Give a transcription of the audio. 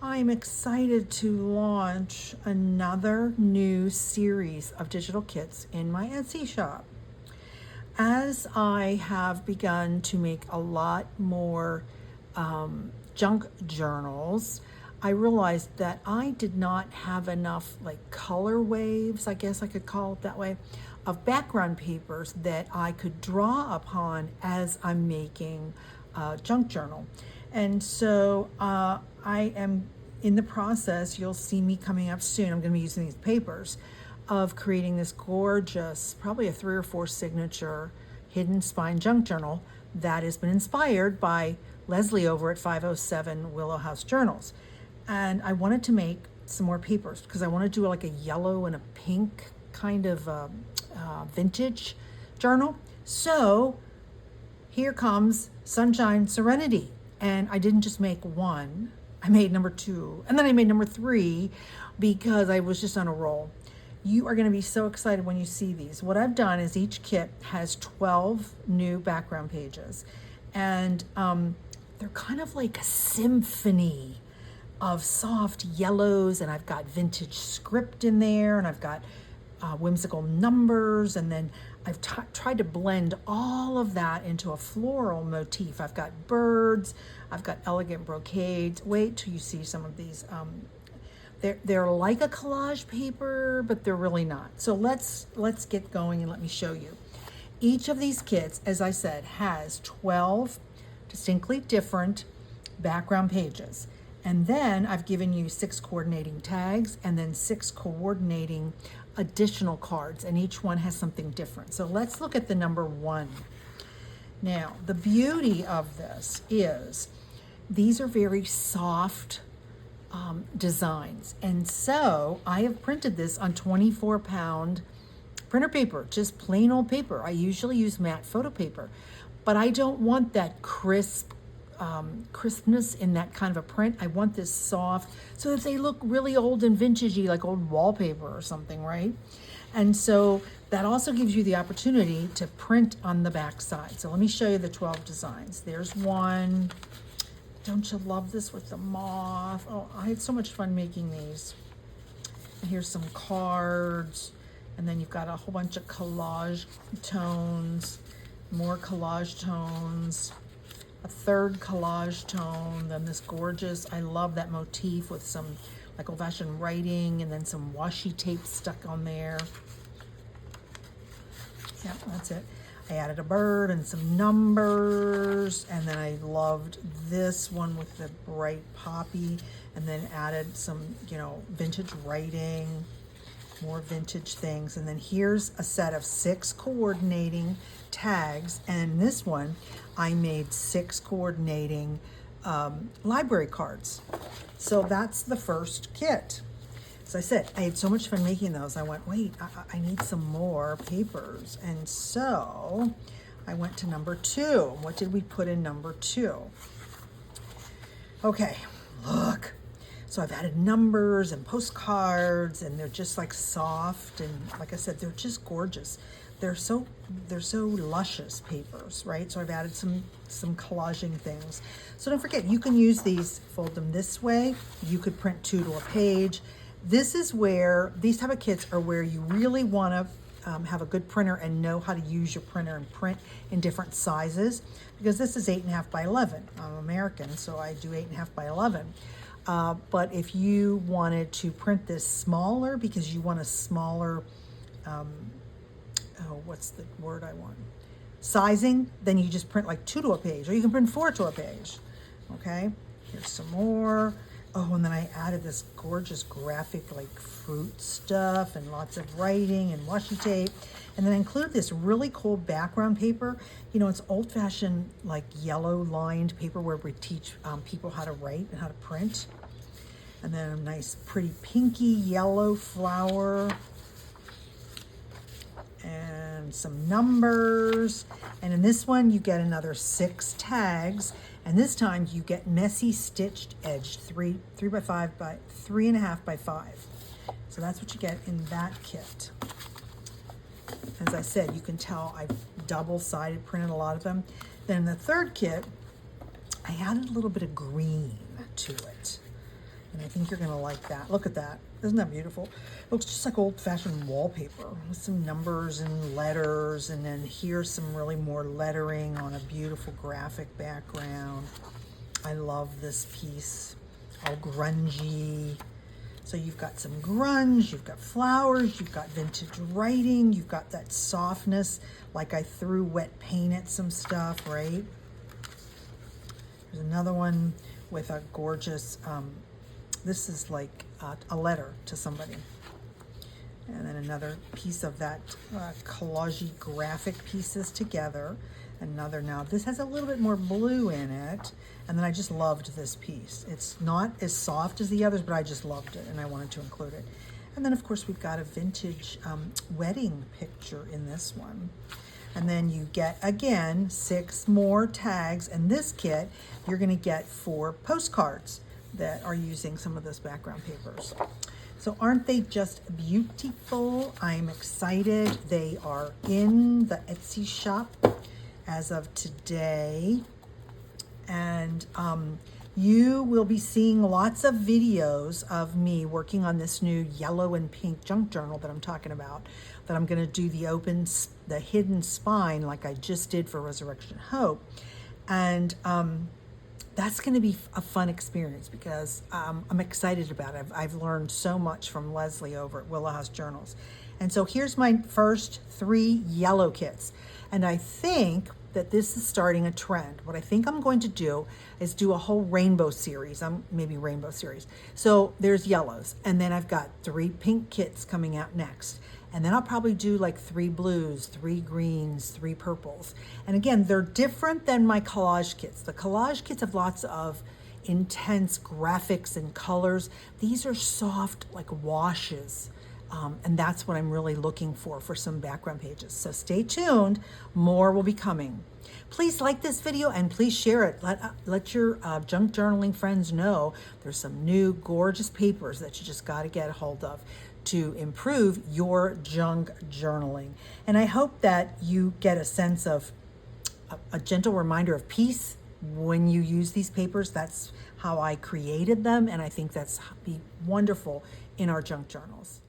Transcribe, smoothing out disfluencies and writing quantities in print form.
I'm excited to launch another new series of digital kits in my Etsy shop. As I have begun to make a lot more junk journals, I realized that I did not have enough like color waves, I guess I could call it that way, of background papers that I could draw upon as I'm making a junk journal. And so I am in the process, you'll see me coming up soon, I'm going to be using these papers, of creating this gorgeous, probably a 3 or 4 signature hidden spine junk journal that has been inspired by Leslie over at 507 Willow House Journals. And I wanted to make some more papers because I want to do like a yellow and a pink kind of vintage journal. So here comes Sunshine Serenity. And I didn't just make one, I made number 2, and then I made number 3 because I was just on a roll. You are going to be so excited when you see these. What I've done is each kit has 12 new background pages, and they're kind of like a symphony of soft yellows, and I've got vintage script in there, and I've got whimsical numbers, and then I've tried to blend all of that into a floral motif. I've got birds, I've got elegant brocades. Wait till you see some of these. They're like a collage paper, but they're really not. So let's get going and let me show you. Each of these kits, as I said, has 12 distinctly different background pages. And then I've given you 6 coordinating tags and then 6 coordinating additional cards, and each one has something different. So let's look at the number 1. Now, the beauty of this is these are very soft designs. And so I have printed this on 24-pound printer paper, just plain old paper. I usually use matte photo paper, but I don't want that crispness in that kind of a print. I want this soft so that they look really old and vintagey, like old wallpaper or something, right? And so that also gives you the opportunity to print on the back side. So let me show you the 12 designs. There's one. Don't you love this with the moth? Oh, I had so much fun making these. And here's some cards, and then you've got a whole bunch of collage tones, more collage tones, a third collage tone, then this gorgeous, I love that motif with some like old-fashioned writing and then some washi tape stuck on there. Yeah, that's it. I added a bird and some numbers, and then I loved this one with the bright poppy, and then added some, vintage writing, more vintage things. And then here's a set of 6 coordinating tags, and this one I made 6 coordinating library cards. So that's the first kit. As I said, I had so much fun making those. I went, wait, I need some more papers. And so I went to number 2. What did we put in number 2? Okay, look. So I've added numbers and postcards, and they're just like soft, and like I said, they're just gorgeous. They're so luscious papers, right? So I've added some collaging things. So don't forget, you can use these, fold them this way. You could print 2 to a page. This is where, these type of kits are where you really want to have a good printer and know how to use your printer and print in different sizes, because this is 8.5 by 11. I'm American, so I do 8.5 by 11. But if you wanted to print this smaller because you want a smaller, what's the word I want? Sizing, then you just print like 2 to a page, or you can print 4 to a page. Okay, here's some more. Oh, and then I added this gorgeous graphic like fruit stuff and lots of writing and washi tape. And then I include this really cool background paper. It's old-fashioned like yellow lined paper where we teach people how to write and how to print. And then a nice pretty pinky yellow flower. And some numbers. And in this one, you get another 6 tags. And this time you get messy stitched edge, 3.5 by 3.5 by 5. So that's what you get in that kit. As I said, you can tell I've double-sided printed a lot of them. Then in the third kit, I added a little bit of green to it. And I think you're gonna like that. Look at that. Isn't that beautiful? It looks just like old-fashioned wallpaper with some numbers and letters, and then here's some really more lettering on a beautiful graphic background. I love this piece, all grungy. So you've got some grunge, you've got flowers, you've got vintage writing, you've got that softness, like I threw wet paint at some stuff, right? There's another one with a gorgeous, this is like a letter to somebody. And then another piece of that collage-y graphic pieces together. Another, now this has a little bit more blue in it. And then I just loved this piece. It's not as soft as the others, but I just loved it and I wanted to include it. And then of course we've got a vintage wedding picture in this one. And then you get, again, 6 more tags. And this kit, you're gonna get 4 postcards that are using some of those background papers. So aren't they just beautiful? I'm excited. They are in the Etsy shop as of today. And you will be seeing lots of videos of me working on this new yellow and pink junk journal that I'm talking about, that I'm gonna do the hidden spine like I just did for Resurrection Hope. And that's gonna be a fun experience because I'm excited about it. I've learned so much from Leslie over at Willow House Journals. And so here's my first 3 yellow kits. And I think that this is starting a trend. What I think I'm going to do is do a whole rainbow series, maybe rainbow series. So there's yellows, and then I've got 3 pink kits coming out next. And then I'll probably do like 3 blues, 3 greens, 3 purples. And again, they're different than my collage kits. The collage kits have lots of intense graphics and colors. These are soft, like washes. And that's what I'm really looking for some background pages. So stay tuned, more will be coming. Please like this video and please share it. Let your junk journaling friends know there's some new gorgeous papers that you just got to get a hold of to improve your junk journaling. And I hope that you get a sense of a gentle reminder of peace when you use these papers. That's how I created them, and I think that's be wonderful in our junk journals.